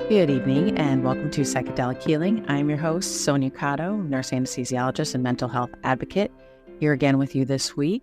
Good evening and welcome to Psychedelic Healing. I'm your host, Sonia Cotto, nurse anesthesiologist and mental health advocate, here again with you this week.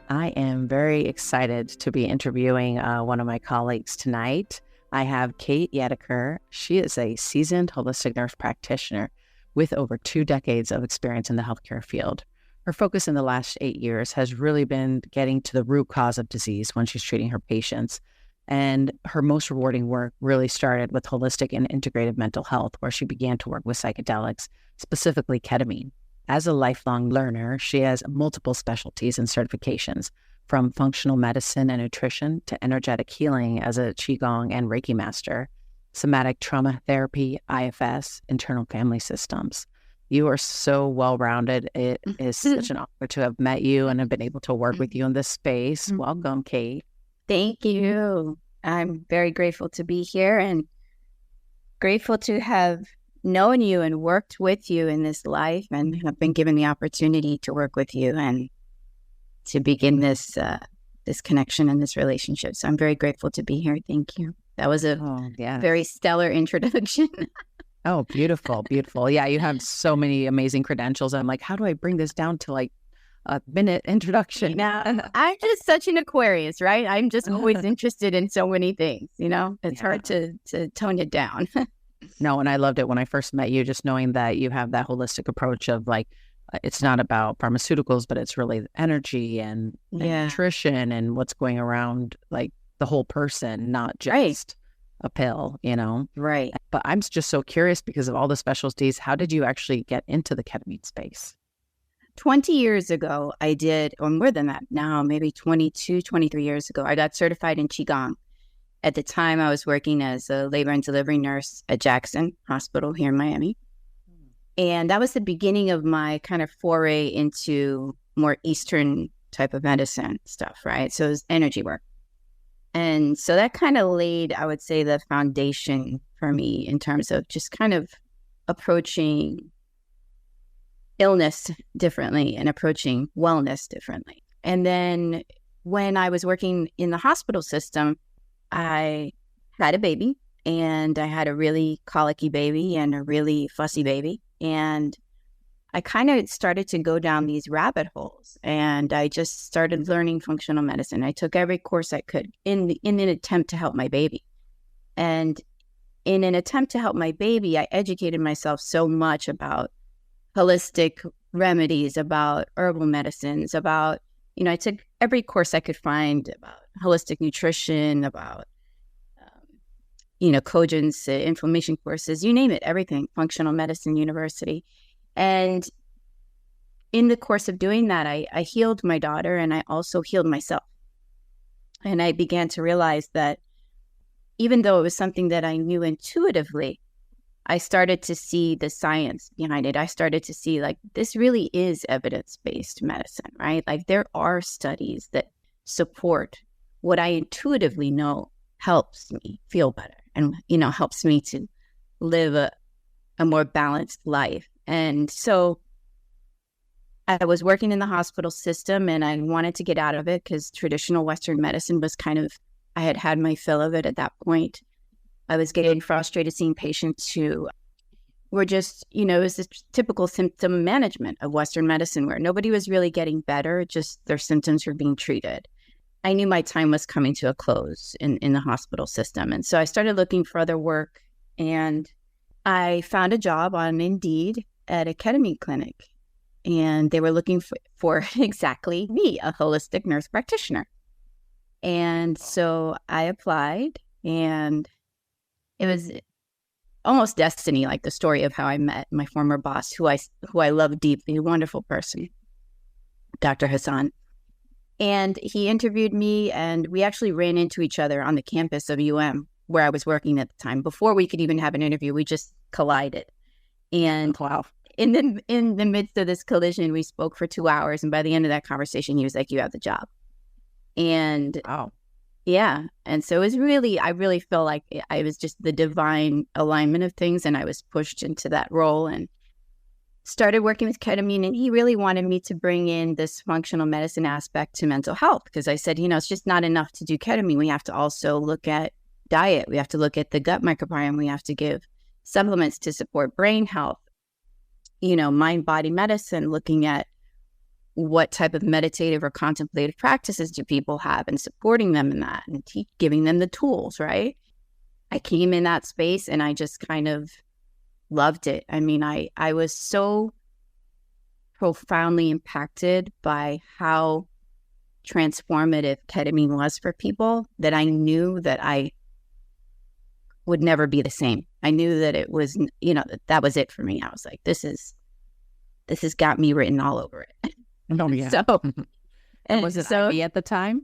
I am very excited to be interviewing one of my colleagues tonight. I have Kate Yeadaker. She is a seasoned holistic nurse practitioner with over 2 decades of experience in the healthcare field. Her focus in the last 8 years has really been getting to the root cause of disease when she's treating her patients. And her most rewarding work really started with holistic and integrative mental health, where she began to work with psychedelics, specifically ketamine. As a lifelong learner, she has multiple specialties and certifications, from functional medicine and nutrition to energetic healing as a Qigong and Reiki master, somatic trauma therapy, IFS, internal family systems. You are so well-rounded. It is such an honor to have met you and have been able to work with you in this space. Welcome, Kate. Thank you. I'm very grateful to be here and grateful to have known you and worked with you in this life and have been given the opportunity to work with you and to begin this connection and this relationship. So I'm very grateful to be here. Thank you. That was a very stellar introduction. Oh, beautiful, beautiful. Yeah, you have so many amazing credentials. I'm like, how do I bring this down to like a minute introduction? Now, I'm just such an Aquarius, right? I'm just always interested in so many things, It's hard to tone it down. No, and I loved it when I first met you, just knowing that you have that holistic approach of like, it's not about pharmaceuticals, but it's really energy and nutrition and what's going around like the whole person, not just a pill, Right. But I'm just so curious because of all the specialties. How did you actually get into the ketamine space? 20 years ago, I did, or more than that now, maybe 22, 23 years ago, I got certified in Qigong. At the time, I was working as a labor and delivery nurse at Jackson Hospital here in Miami. And that was the beginning of my kind of foray into more Eastern type of medicine stuff, right? So it was energy work. And so that kind of laid, I would say, the foundation for me in terms of just kind of approaching illness differently and approaching wellness differently. And then when I was working in the hospital system, I had a baby, and I had a really colicky baby and a really fussy baby. And I kind of started to go down these rabbit holes, and I just started learning functional medicine. I took every course I could in an attempt to help my baby. And in an attempt to help my baby, I educated myself so much about holistic remedies, about herbal medicines, about, I took every course I could find about holistic nutrition, about, Cogent's inflammation courses, you name it, everything, functional medicine university. And in the course of doing that, I healed my daughter, and I also healed myself. And I began to realize that even though it was something that I knew intuitively, I started to see the science behind it. I started to see like, this really is evidence-based medicine, right? Like there are studies that support what I intuitively know helps me feel better and, helps me to live a more balanced life. And so I was working in the hospital system, and I wanted to get out of it because traditional Western medicine was I had had my fill of it at that point. I was getting frustrated seeing patients who were just, it was this typical symptom management of Western medicine where nobody was really getting better, just their symptoms were being treated. I knew my time was coming to a close in the hospital system. And so I started looking for other work, and I found a job on Indeed at a ketamine clinic. And they were looking for exactly me, a holistic nurse practitioner. And so I applied, and it was almost destiny, like the story of how I met my former boss, who I love deeply, a wonderful person, Dr. Hassan. And he interviewed me, and we actually ran into each other on the campus of where I was working at the time. Before we could even have an interview, we just collided. And in the midst of this collision, we spoke for 2 hours. And by the end of that conversation, he was like, "You have the job." And yeah. And so it was I really felt like I was just the divine alignment of things, and I was pushed into that role. And started working with ketamine, and he really wanted me to bring in this functional medicine aspect to mental health, because I said, it's just not enough to do ketamine. We have to also look at diet. We have to look at the gut microbiome. We have to give supplements to support brain health, mind-body medicine, looking at what type of meditative or contemplative practices do people have and supporting them in that and giving them the tools, right? I came in that space and I just kind of loved it. I mean, I was so profoundly impacted by how transformative ketamine was for people that I knew that I would never be the same. I knew that it was, that was it for me. I was like, this has got me written all over it. Oh, yeah. So, and was it IV at the time?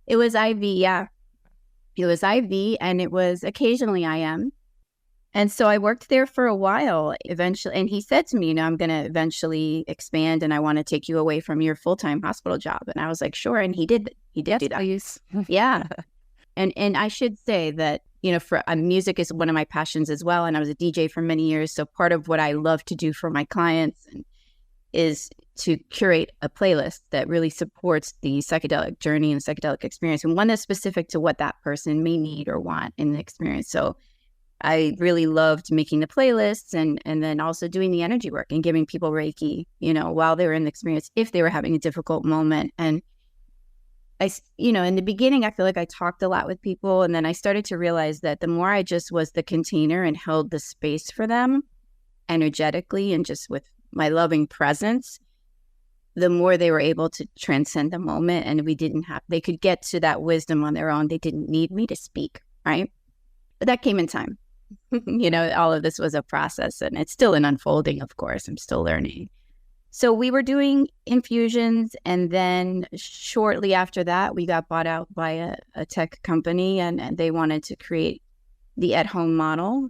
It was IV, yeah. It was IV, and it was occasionally IM. And so I worked there for a while eventually. And he said to me, I'm going to eventually expand and I want to take you away from your full-time hospital job. And I was like, sure. And he did do that. Please. Yeah. And I should say that, for music is one of my passions as well. And I was a DJ for many years. So part of what I love to do for my clients is to curate a playlist that really supports the psychedelic journey and psychedelic experience, and one that's specific to what that person may need or want in the experience. So I really loved making the playlists and then also doing the energy work and giving people Reiki, while they were in the experience, if they were having a difficult moment. And in the beginning, I feel like I talked a lot with people. And then I started to realize that the more I just was the container and held the space for them energetically and just with my loving presence, the more they were able to transcend the moment. And they could get to that wisdom on their own. They didn't need me to speak, right? But that came in time. All of this was a process, and it's still an unfolding, of course. I'm still learning. So we were doing infusions, and then shortly after that, we got bought out by a tech company, and they wanted to create the at-home model.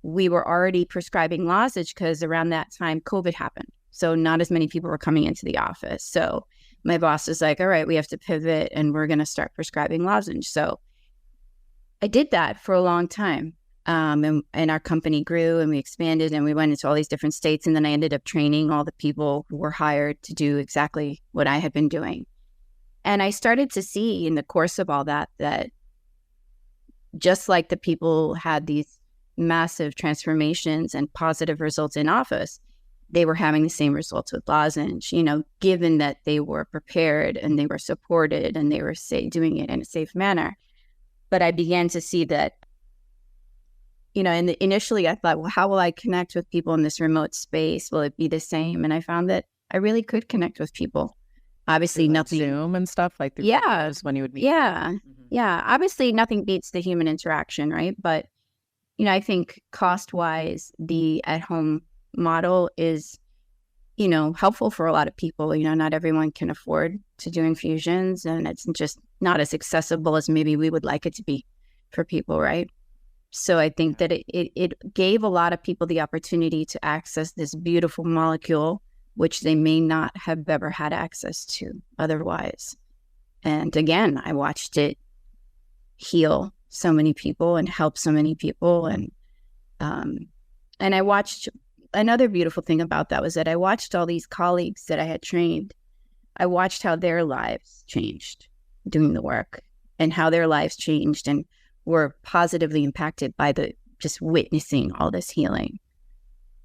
We were already prescribing lozenge because around that time, COVID happened. So not as many people were coming into the office. So my boss was like, all right, we have to pivot, and we're going to start prescribing lozenge. So I did that for a long time. And our company grew and we expanded and we went into all these different states. And then I ended up training all the people who were hired to do exactly what I had been doing. And I started to see in the course of all that just like the people had these massive transformations and positive results in office, they were having the same results with lozenge, given that they were prepared and they were supported and they were doing it in a safe manner. But I began to see that, initially I thought, well, how will I connect with people in this remote space? Will it be the same? And I found that I really could connect with people. Obviously, nothing. Zoom and stuff like that. Yeah. When you would meet. Yeah. Mm-hmm. Yeah. Obviously, nothing beats the human interaction, right? But, I think cost-wise, the at-home model is, helpful for a lot of people. Not everyone can afford to do infusions, and it's just not as accessible as maybe we would like it to be for people, right? So I think that it gave a lot of people the opportunity to access this beautiful molecule, which they may not have ever had access to otherwise. And again, I watched it heal so many people and help so many people. And I watched, another beautiful thing about that was that I watched all these colleagues that I had trained. I watched how their lives changed doing the work and how their lives changed and were positively impacted by just witnessing all this healing.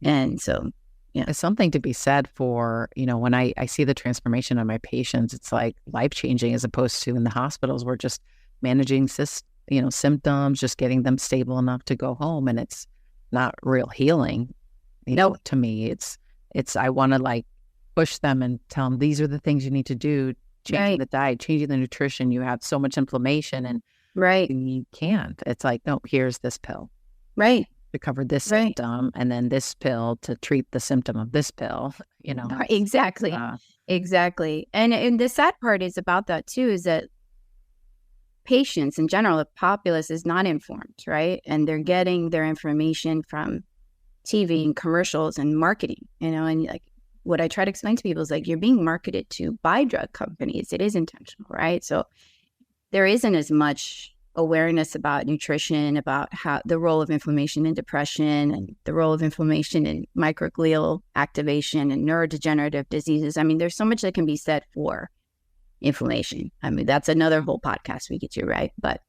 And so, yeah. There's something to be said for, when I see the transformation of my patients, it's like life-changing, as opposed to in the hospitals, we're just managing symptoms, just getting them stable enough to go home. And it's not real healing. To me, it's I want to push them and tell them, these are the things you need to do, changing the diet, changing the nutrition. You have so much inflammation and you can't. It's like, no, here's this pill. Right. To cover this symptom, and then this pill to treat the symptom of this pill, Exactly. Exactly. And the sad part is about that too, is that patients in general, the populace is not informed, right? And they're getting their information from TV and commercials and marketing, and what I try to explain to people is you're being marketed to by drug companies. It is intentional, right? So there isn't as much awareness about nutrition, about how the role of inflammation in depression and the role of inflammation in microglial activation and neurodegenerative diseases. I mean, there's so much that can be said for inflammation. I mean, that's another whole podcast we could do, right? But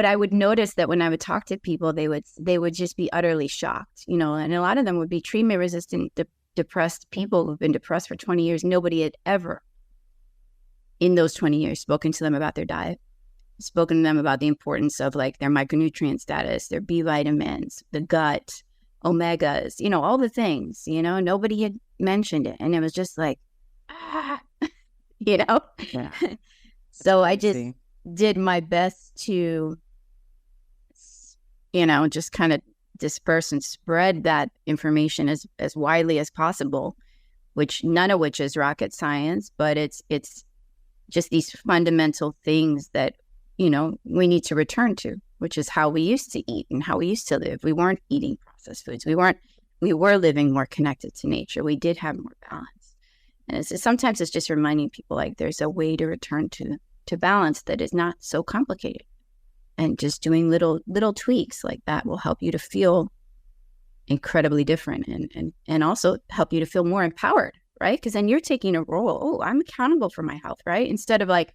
I would notice that when I would talk to people, they would just be utterly shocked, and a lot of them would be treatment resistant, depressed people who've been depressed for 20 years. Nobody had ever in those 20 years spoken to them about their diet, spoken to them about the importance of like their micronutrient status, their B vitamins, the gut, omegas, all the things, nobody had mentioned it. And it was just like, Yeah. So I just did my best to, just kind of disperse and spread that information as widely as possible, none of which is rocket science, but it's just these fundamental things that, we need to return to, which is how we used to eat and how we used to live. We weren't eating processed foods. We were living more connected to nature. We did have more balance. And sometimes it's just reminding people like there's a way to return to balance that is not so complicated. And just doing little tweaks like that will help you to feel incredibly different and also help you to feel more empowered, right? Because then you're taking a role. Oh, I'm accountable for my health, right? Instead of like,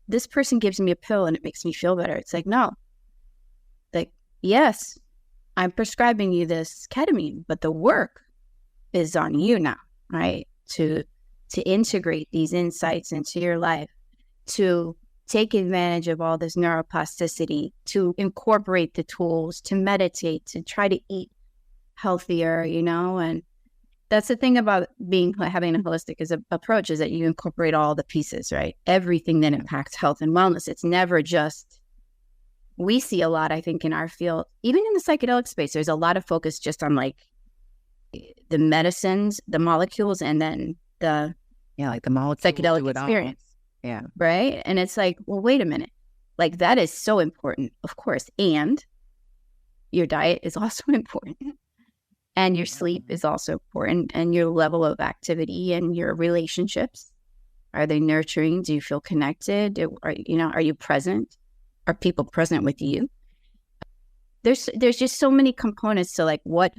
this person gives me a pill and it makes me feel better. It's like, no, like, yes, I'm prescribing you this ketamine, but the work is on you now, right? To integrate these insights into your life, to take advantage of all this neuroplasticity, to incorporate the tools, to meditate, to try to eat healthier, and that's the thing about having a holistic approach is that you incorporate all the pieces, right? Everything that impacts health and wellness. It's never just, we see a lot, I think, in our field, even in the psychedelic space, there's a lot of focus just on like the medicines, the molecules, and then the like the molecule psychedelic experience. Yeah. Right. And it's like, well, wait a minute. Like that is so important, of course. And your diet is also important. And your sleep is also important. And your level of activity and your relationships. Are they nurturing? Do you feel connected? Are you present? Are people present with you? There's just so many components to like what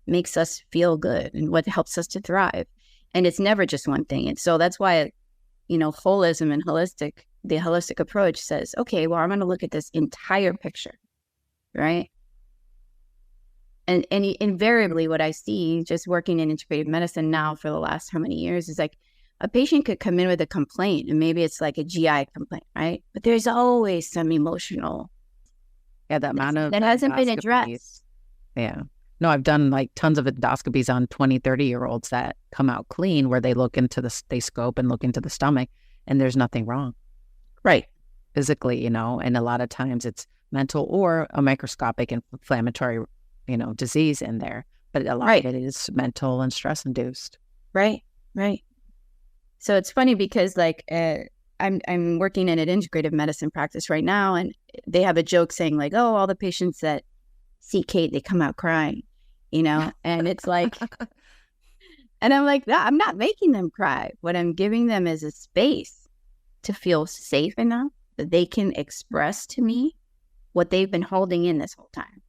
makes us feel good and what helps us to thrive. And it's never just one thing. And so that's why, holism and the holistic approach says, okay, well, I'm going to look at this entire picture, right? And invariably what I see just working in integrative medicine now for the last how many years is like a patient could come in with a complaint and maybe it's like a GI complaint, right? But there's always some emotional. Yeah, that amount of that hasn't been addressed. Yeah. No, I've done like tons of endoscopies on 20, 30-year-olds that come out clean where they they scope and look into the stomach and there's nothing wrong. Right. Physically, and a lot of times it's mental or a microscopic inflammatory, disease in there. But a lot of it is mental and stress induced. Right. So it's funny because like I'm working in an integrative medicine practice right now, and they have a joke saying like, oh, all the patients that see Kate, they come out crying, and it's like, and I'm like, I'm not making them cry. What I'm giving them is a space to feel safe enough that they can express to me what they've been holding in this whole time.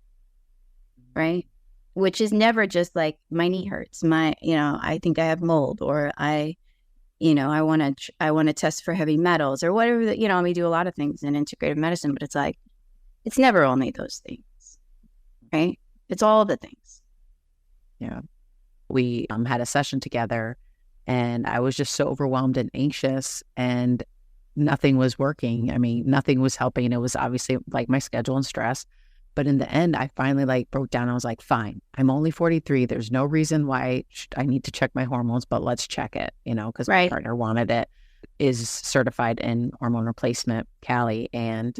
Right. Which is never just like my knee hurts, I think I have mold, or I want to test for heavy metals or whatever, we do a lot of things in integrative medicine, but it's like, it's never only those things. Right. It's all the things. Yeah. We had a session together and I was just so overwhelmed and anxious and nothing was working. I mean, nothing was helping. It was obviously like my schedule and stress. But in the end, I finally like broke down. I was like, fine, I'm only 43. There's no reason why I need to check my hormones, but let's check it, because my partner wanted it, is certified in hormone replacement, Cali. And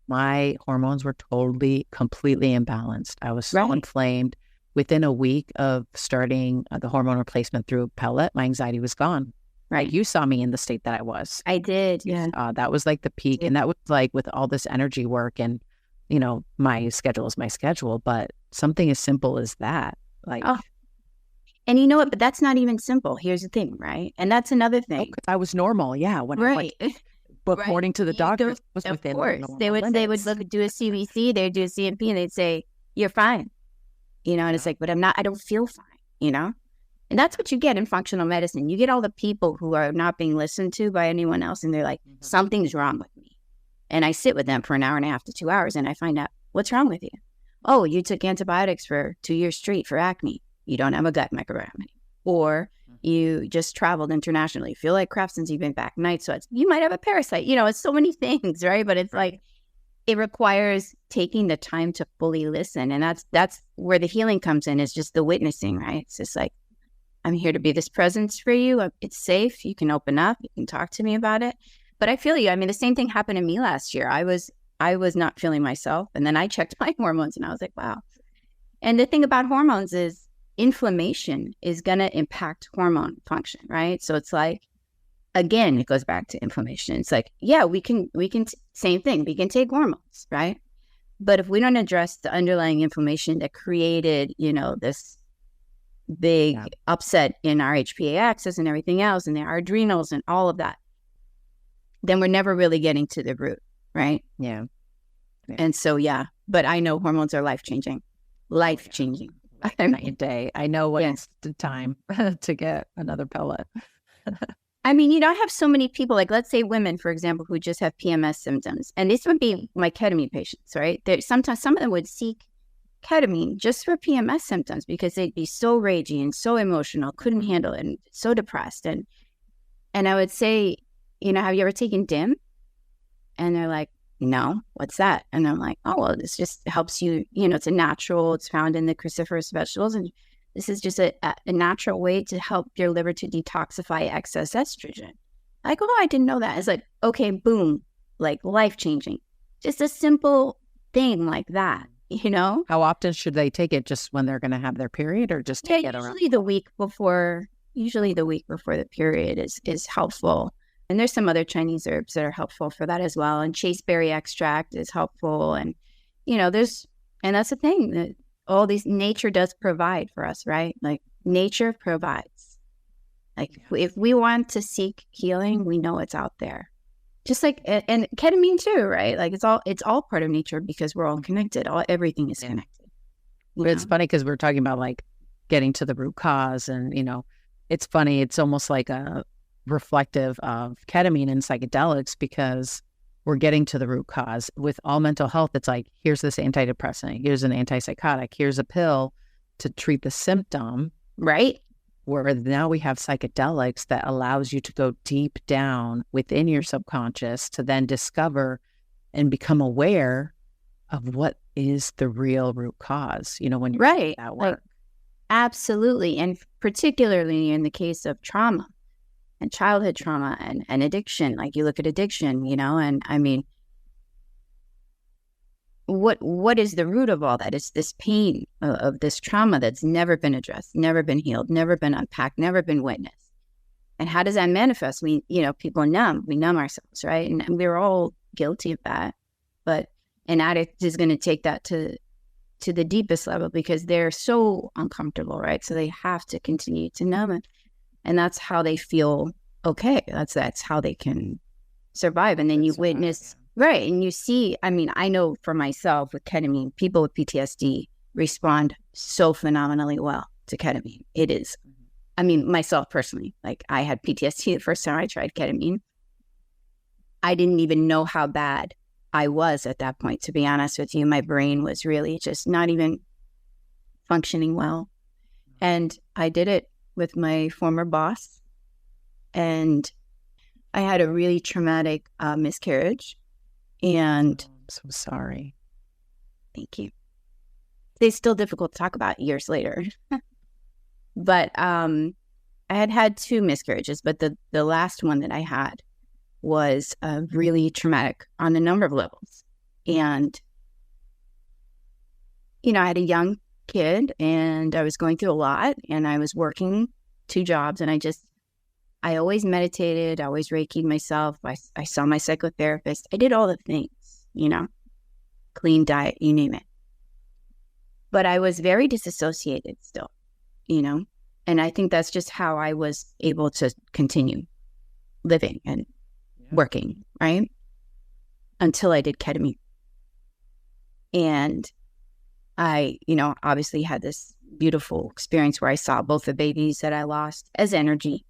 my hormones were completely imbalanced. I was so inflamed. Within a week of starting the hormone replacement through a pellet, my anxiety was gone. Right. You saw me in the state that I was. I did. Yeah. That was like the peak. And that was like with all this energy work and, my schedule is my schedule, but something as simple as that, like. Oh. And you know what? But that's not even simple. Here's the thing, right? And that's another thing. I was normal. Yeah. Right. according to the doctor, it was of within course, normal they would limits. look, do a CBC, they'd do a CMP, and they'd say, "You're fine," and it's like, but I'm not. I don't feel fine, And that's what you get in functional medicine. You get all the people who are not being listened to by anyone else, and they're like, something's wrong with me. And I sit with them for an hour and a half to 2 hours, and I find out, what's wrong with you? Oh, you took antibiotics for 2 years straight for acne. You don't have a gut microbiome anymore. Or you just traveled internationally. You feel like crap since you've been back. Night sweats. You might have a parasite. It's so many things, right? But it's like, it requires taking the time to fully listen. And that's where the healing comes in, is just the witnessing, right? It's just like, I'm here to be this presence for you. It's safe. You can open up. You can talk to me about it. But I feel you. I mean, the same thing happened to me last year. I was not feeling myself. And then I checked my hormones and I was like, wow. And the thing about hormones is inflammation is going to impact hormone function, right? So it's like, again, it goes back to inflammation. It's like, yeah, we can same thing. We can take hormones, right? But if we don't address the underlying inflammation that created, this big upset in our HPA axis and everything else, and our adrenals and all of that, then we're never really getting to the root, right? Yeah. And so, but I know hormones are life-changing. Life-changing. Night and day. I know what's the time to get another pellet. I mean, I have so many people, like, let's say women, for example, who just have PMS symptoms. And this would be my ketamine patients, right? Sometimes some of them would seek ketamine just for PMS symptoms because they'd be so ragey and so emotional, couldn't handle it, and so depressed. And I would say, have you ever taken DIM? And they're like, no, what's that? And I'm like, oh, well, this just helps you, it's a natural, it's found in the cruciferous vegetables. And this is just a natural way to help your liver to detoxify excess estrogen. Like, oh, I didn't know that. It's like, okay, boom, like life-changing. Just a simple thing like that, How often should they take it? Just when they're going to have their period, or just take it around? Usually the week before the period is helpful. And there's some other Chinese herbs that are helpful for that as well. And chasteberry extract is helpful. And, and that's the thing, that all these, nature does provide for us, right? Like, nature provides. Like, if we want to seek healing, we know it's out there. Just like, and ketamine too, right? Like, it's all part of nature because we're all connected. Everything is connected. But it's funny because we're talking about like getting to the root cause, and, it's funny. It's almost like a reflective of ketamine and psychedelics, because we're getting to the root cause. With all mental health, it's like, here's this antidepressant, here's an antipsychotic, here's a pill to treat the symptom, right? Where now we have psychedelics that allows you to go deep down within your subconscious to then discover and become aware of what is the real root cause, when you're doing that work. Absolutely. And particularly in the case of trauma and childhood trauma and addiction, like, you look at addiction, and I mean, what is the root of all that? It's this pain of this trauma that's never been addressed, never been healed, never been unpacked, never been witnessed. And how does that manifest? We numb ourselves, right? And we're all guilty of that. But an addict is going to take that to the deepest level because they're so uncomfortable, right? So they have to continue to numb it. And that's how they feel okay. That's how they can survive. And then you witness, right? And you see, I mean, I know for myself with ketamine, people with PTSD respond so phenomenally well to ketamine. It is, I mean, myself personally, like, I had PTSD the first time I tried ketamine. I didn't even know how bad I was at that point, to be honest with you. My brain was really just not even functioning well. And I did it with my former boss, and I had a really traumatic miscarriage. And I'm so sorry. Thank you. It's still difficult to talk about years later. But I had 2 miscarriages, but the last one that I had was really traumatic on a number of levels. And, I had a young kid, and I was going through a lot, and I was working 2 jobs, and I always meditated, I always Reiki'd myself, I saw my psychotherapist, I did all the things, clean diet, you name it. But I was very disassociated still, and I think that's just how I was able to continue living. And working, right? Until I did ketamine. And I, obviously had this beautiful experience where I saw both the babies that I lost as energy,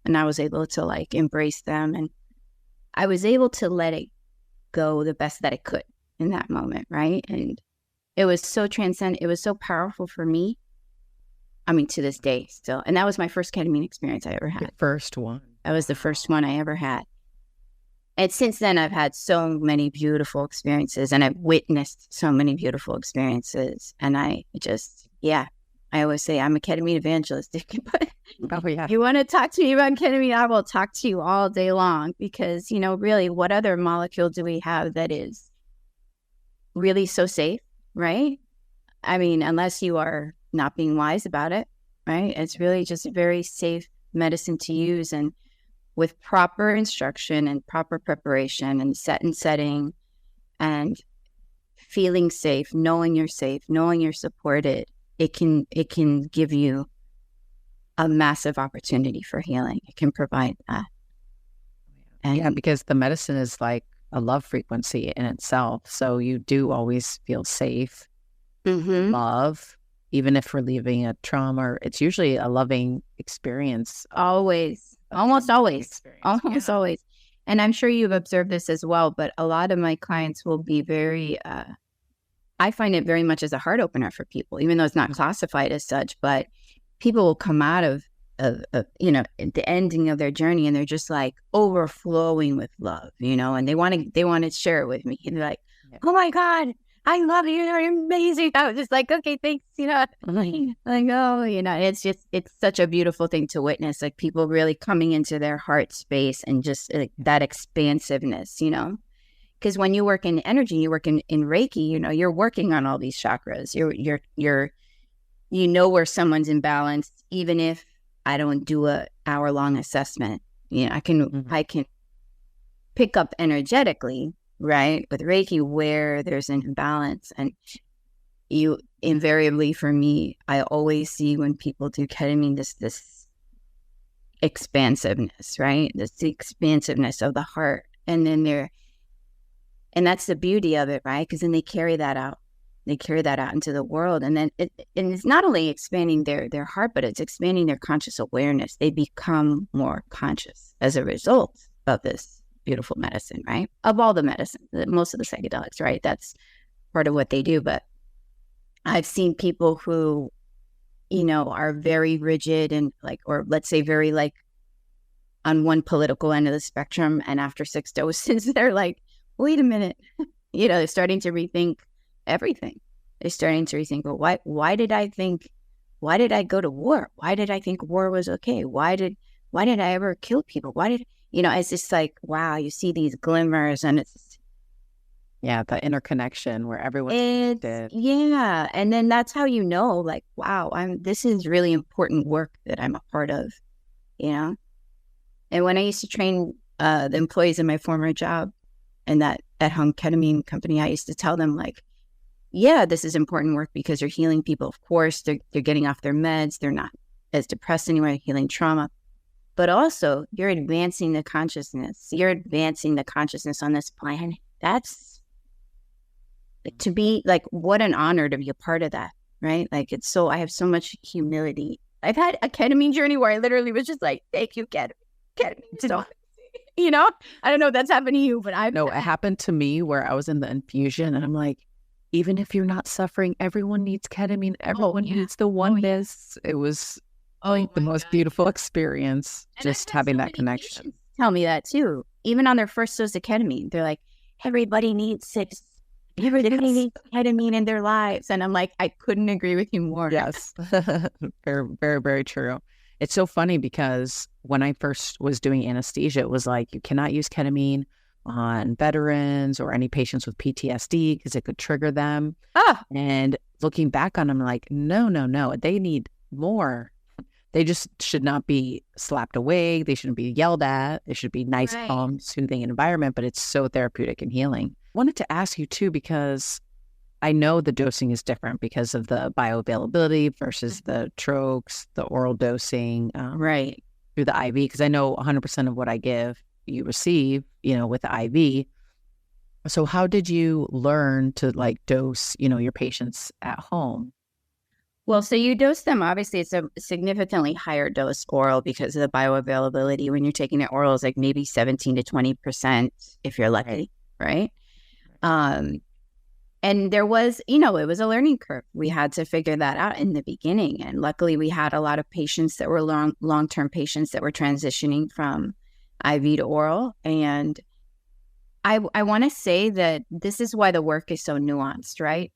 and I was able to like embrace them, and I was able to let it go the best that I could in that moment, right? And it was so transcendent. It was so powerful for me. I mean, to this day still. And that was my first ketamine experience I ever had. Your first one. That was the first one I ever had. And since then, I've had so many beautiful experiences, and I've witnessed so many beautiful experiences. And I always say I'm a ketamine evangelist. If you want to talk to me about ketamine, I will talk to you all day long, because, really, what other molecule do we have that is really so safe, right? I mean, unless you are not being wise about it, right? It's really just a very safe medicine to use, and with proper instruction and proper preparation and setting and feeling safe, knowing you're supported, it can give you a massive opportunity for healing. It can provide that. And because the medicine is like a love frequency in itself. So you do always feel safe, love, even if relieving a trauma, it's usually a loving experience. Always. Almost always. And I'm sure you've observed this as well, but a lot of my clients will be very, I find it very much as a heart opener for people, even though it's not classified as such, but people will come out of the ending of their journey, and they're just like overflowing with love, and they want to share it with me. And they're like, oh my God, I love you. You're amazing. I was just like, okay, thanks. Like, oh, it's such a beautiful thing to witness, like people really coming into their heart space and just like that expansiveness, because when you work in energy, you work in Reiki, you're working on all these chakras. You're where someone's imbalanced, even if I don't do a hour-long assessment. I can pick up energetically, right, with Reiki, where there's an imbalance. And you invariably, for me, I always see when people do ketamine, this expansiveness, right? This expansiveness of the heart. And then and that's the beauty of it, right? Because then they carry that out. They carry that out into the world. And then it's not only expanding their heart, but it's expanding their conscious awareness. They become more conscious as a result of this beautiful medicine, right? Of all the medicine, most of the psychedelics, right? That's part of what they do. But I've seen people who, are very rigid and or let's say very on one political end of the spectrum. And after 6 doses, they're like, wait a minute, they're starting to rethink everything. They're starting to rethink, well, why did I go to war? Why did I think war was okay? Why did I ever kill people? It's just like, wow, you see these glimmers, and it's the interconnection where everyone's connected. Yeah. And then that's how wow, this is really important work that I'm a part of, And when I used to train the employees in my former job and that at-home ketamine company, I used to tell them this is important work because you're healing people. Of course, they're getting off their meds. They're not as depressed anymore, healing trauma. But also, you're advancing the consciousness. You're advancing the consciousness on this planet. That's to be what an honor to be a part of that, right? I have so much humility. I've had a ketamine journey where I literally was just like, thank you, ketamine. So, I don't know if that's happened to you, but No, it happened to me where I was in the infusion, and I'm like, even if you're not suffering, everyone needs ketamine. Everyone needs the oneness. It was the most beautiful experience, just having that connection. Tell me that too. Even on their first dose of ketamine, they're like, everybody needs ketamine in their lives. And I'm like, I couldn't agree with you more. Yes. Very, very, very true. It's so funny because when I first was doing anesthesia, it was like, you cannot use ketamine on veterans or any patients with PTSD because it could trigger them. And looking back on them, I'm like, no, they need more. They just should not be slapped away. They shouldn't be yelled at. It should be nice, calm, soothing environment, but it's so therapeutic and healing. Wanted to ask you too, because I know the dosing is different because of the bioavailability versus the troches, the oral dosing, through the IV, because I know 100% of what I give you receive, with the IV. So how did you learn to dose, your patients at home? Well, so you dose them. Obviously, it's a significantly higher dose oral because of the bioavailability. When you're taking it oral, it's like maybe 17 to 20% if you're lucky, right? And there was, it was a learning curve. We had to figure that out in the beginning. And luckily, we had a lot of patients that were long-term patients that were transitioning from IV to oral. And I want to say that this is why the work is so nuanced, right?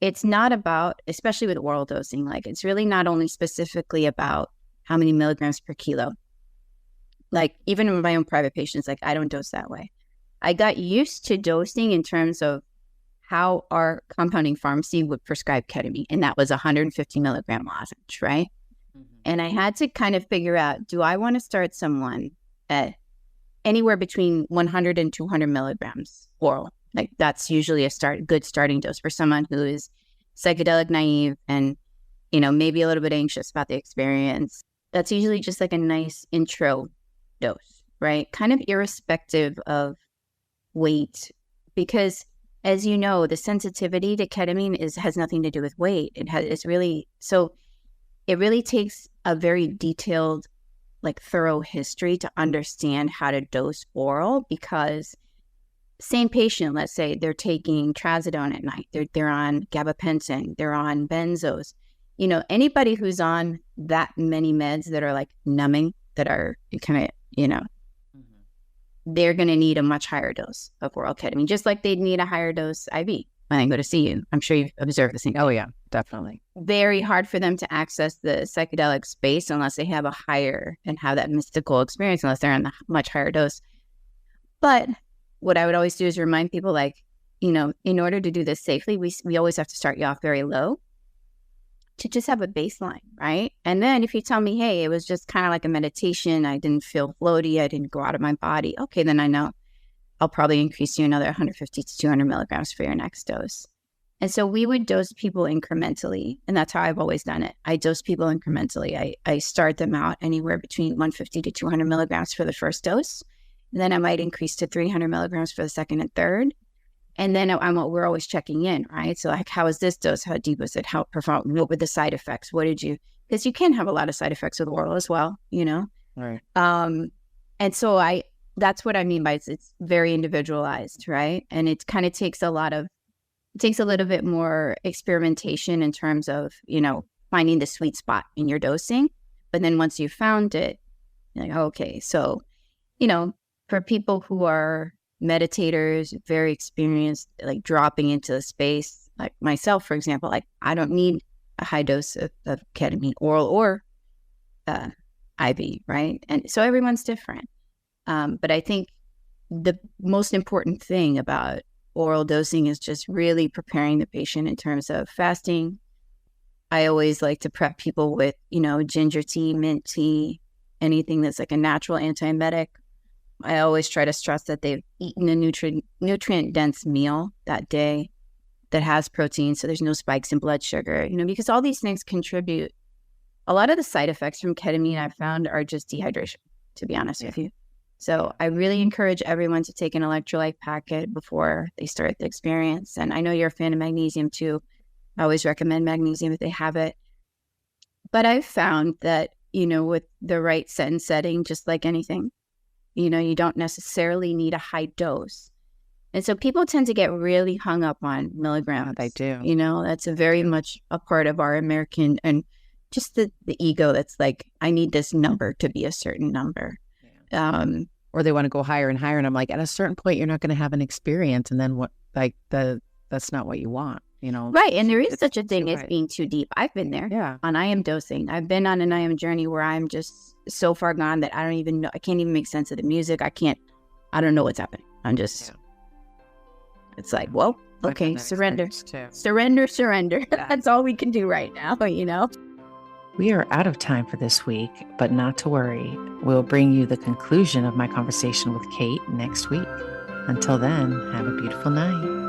It's not about, especially with oral dosing, it's really not only specifically about how many milligrams per kilo. Even in my own private patients, I don't dose that way. I got used to dosing in terms of how our compounding pharmacy would prescribe ketamine, and that was 150 milligram lozenge, right? Mm-hmm. And I had to kind of figure out, do I want to start someone at anywhere between 100 and 200 milligrams oral? That's usually a good starting dose for someone who is psychedelic naive and, maybe a little bit anxious about the experience. That's usually just a nice intro dose, right? Kind of irrespective of weight, because as you know, the sensitivity to ketamine has nothing to do with weight. It really takes a very detailed, thorough history to understand how to dose oral, because same patient, let's say they're taking trazodone at night, they're on gabapentin, they're on benzos. Anybody who's on that many meds that are numbing, that are kind of, they're going to need a much higher dose of oral ketamine, just like they'd need a higher dose IV when they go to see you. I'm sure you've observed the same thing. Oh, yeah, definitely. Very hard for them to access the psychedelic space unless they have a higher and have that mystical experience, unless they're on the much higher dose. But what I would always do is remind people, in order to do this safely, we always have to start you off very low to just have a baseline, right? And then if you tell me, hey, it was just kind of like a meditation, I didn't feel floaty, I didn't go out of my body, okay, then I know I'll probably increase you another 150 to 200 milligrams for your next dose. And so we would dose people incrementally, and that's how I've always done it. I dose people incrementally. I start them out anywhere between 150 to 200 milligrams for the first dose. And then I might increase to 300 milligrams for the second and third. And then we're always checking in, right? So how was this dose? How deep was it? How profound? What were the side effects? Because you can have a lot of side effects with oral as well, Right. And so that's what I mean by it's very individualized, right? And it kind of takes a little bit more experimentation in terms of, finding the sweet spot in your dosing. But then once you've found it, you're okay, so, for people who are meditators, very experienced, dropping into the space, like myself, for example, I don't need a high dose of ketamine, oral or IV, right? And so everyone's different. But I think the most important thing about oral dosing is just really preparing the patient in terms of fasting. I always like to prep people with, ginger tea, mint tea, anything that's a natural antiemetic. I always try to stress that they've eaten a nutrient-dense meal that day that has protein, so there's no spikes in blood sugar, because all these things contribute. A lot of the side effects from ketamine I've found are just dehydration, to be honest with you. So I really encourage everyone to take an electrolyte packet before they start the experience. And I know you're a fan of magnesium too. I always recommend magnesium if they have it. But I've found that, with the right set and setting, just like anything, you don't necessarily need a high dose. And so people tend to get really hung up on milligrams. They do. That's a very much a part of our American, and just the ego that's I need this number to be a certain number. Yeah. Or they want to go higher and higher. And I'm at a certain point, you're not going to have an experience. And then that's not what you want, Right. And there is such a thing as being too deep. I've been there. Yeah. On IM dosing. I've been on an IM journey where I'm just so far gone that I don't even know. I can't even make sense of the music. I don't know what's happening. I'm just, It's well, okay, surrender. Surrender. Yeah. That's all we can do right now, We are out of time for this week, but not to worry. We'll bring you the conclusion of my conversation with Kate next week. Until then, have a beautiful night.